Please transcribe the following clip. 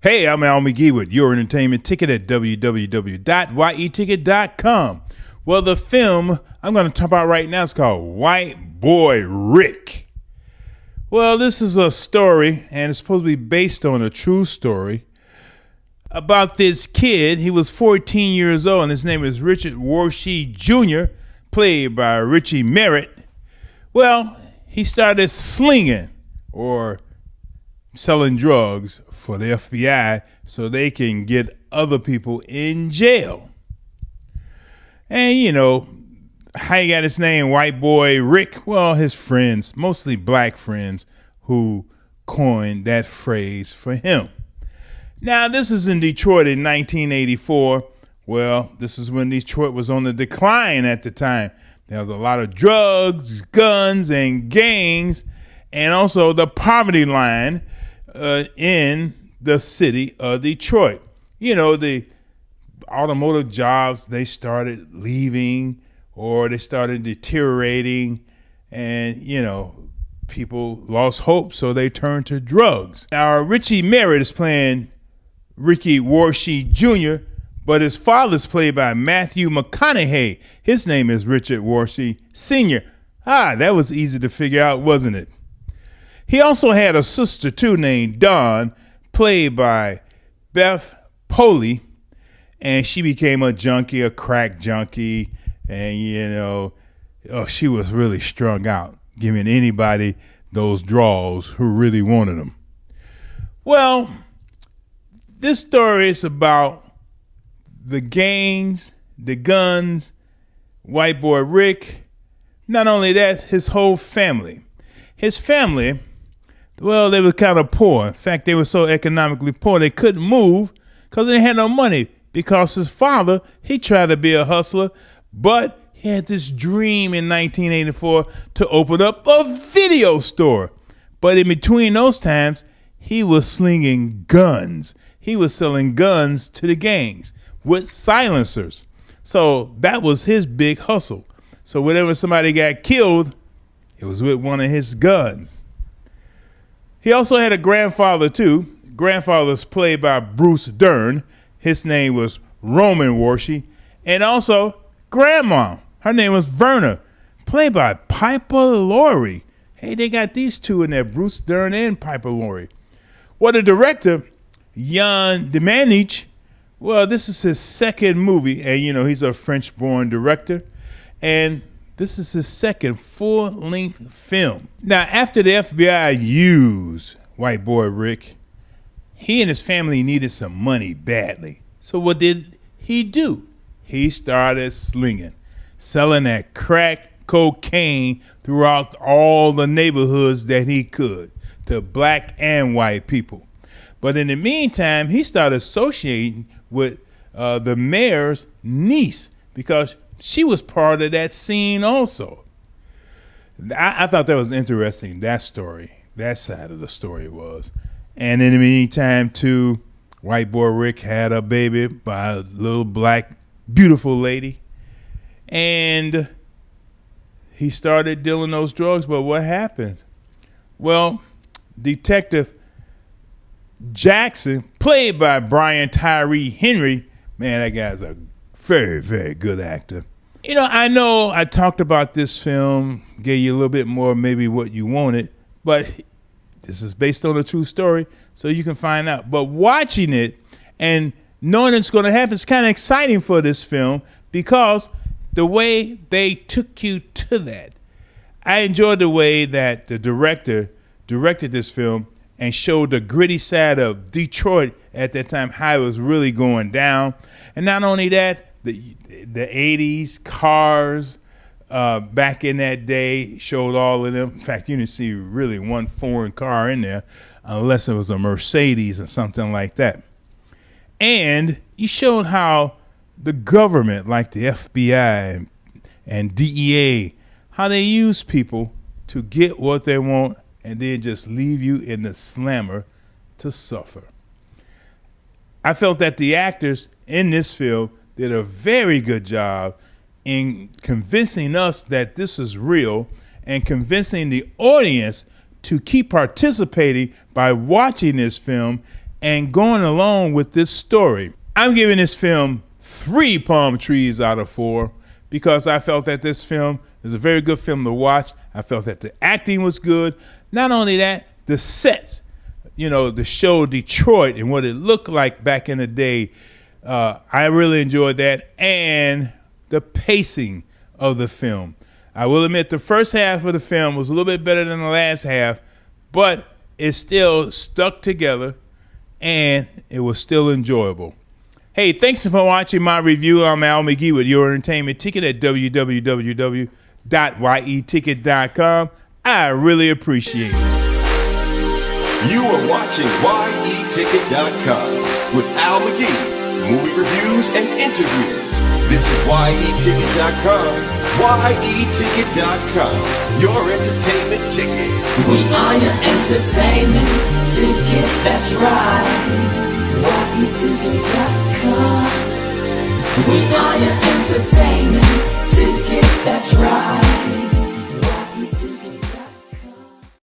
Hey, I'm Al McGee with Your Entertainment Ticket at www.yeticket.com. Well, the film I'm going to talk about right now is called White Boy Rick. Well, this is a story, and it's supposed to be based on a true story about this kid. He was 14 years old, and his name is Richard Wershe Jr., played by Richie Merritt. Well, he started slinging or selling drugs for the FBI so they can get other people in jail. And, you know, how he got his name, White Boy Rick? Well, his friends, mostly black friends, who coined that phrase for him. Now, this is in Detroit in 1984. Well, this is when Detroit was on the decline at the time. There was a lot of drugs, guns, and gangs, and also the poverty line in the city of Detroit. You know, the automotive jobs, they started leaving or they started deteriorating, and, you know, people lost hope, so they turned to drugs. Now, Richie Merritt is playing Ricky Wershe Jr., but his father's played by Matthew McConaughey. His name is Richard Wershe Sr. That was easy to figure out, wasn't it? He also had a sister, too, named Dern, played by Beth Powley, and she became a junkie, a crack junkie, and, you know, she was really strung out, giving anybody those draws who really wanted them. Well, this story is about the gangs, the guns, White Boy Rick. Not only that, his whole family. His family, well, they were kind of poor. In fact, they were so economically poor they couldn't move because they had no money. Because his father, he tried to be a hustler, but he had this dream in 1984 to open up a video store. But in between those times, he was slinging guns. He was selling guns to the gangs with silencers. So that was his big hustle. So whenever somebody got killed, it was with one of his guns. He also had a grandfather, too. Grandfather's played by Bruce Dern. His name was Roman Wershe. And also grandma. Her name was Verna, played by Piper Laurie. Hey, they got these two in there, Bruce Dern and Piper Laurie. Well, the director, Yann Demange, well, this is his second movie. And, you know, he's a French-born director. And this is his second full-length film. Now, after the FBI used White Boy Rick, he and his family needed some money badly. So what did he do? He started slinging, selling that crack cocaine throughout all the neighborhoods that he could to black and white people. But in the meantime, he started associating with the mayor's niece because she was part of that scene also. I thought that was interesting, that story, that side of the story was. And in the meantime, too, White Boy Rick had a baby by a little black, beautiful lady. And he started dealing those drugs. But what happened? Well, Detective Jackson, played by Brian Tyree Henry, man, that guy's a very, very good actor. You know I talked about this film, gave you a little bit more maybe what you wanted, but this is based on a true story, so you can find out. But watching it and knowing it's going to happen is kind of exciting for this film because the way they took you to that. I enjoyed the way that the director directed this film and showed the gritty side of Detroit at that time, how it was really going down. And not only that, the 80s cars back in that day showed all of them. In fact, you didn't see really one foreign car in there unless it was a Mercedes or something like that. And you showed how the government, like the FBI and DEA, how they use people to get what they want and then just leave you in the slammer to suffer. I felt that the actors in this film did a very good job in convincing us that this is real and convincing the audience to keep participating by watching this film And going along with this story, I'm giving this film 3 palm trees out of 4 because I felt that this film is a very good film to watch. I felt that the acting was good. Not only that, the sets, the show Detroit and what it looked like back in the day, I really enjoyed that. And the pacing of the film. I will admit the first half of the film was a little bit better than the last half, but it still stuck together and it was still enjoyable. Hey, thanks for watching my review. I'm Al McGee with Your Entertainment Ticket at www.yeticket.com. I really appreciate it. You are watching YETicket.com with Al McGee, movie reviews and interviews. This is YETicket.com. YETicket.com, your entertainment ticket. We are your entertainment ticket, that's right. YETicket.com. We are your entertainment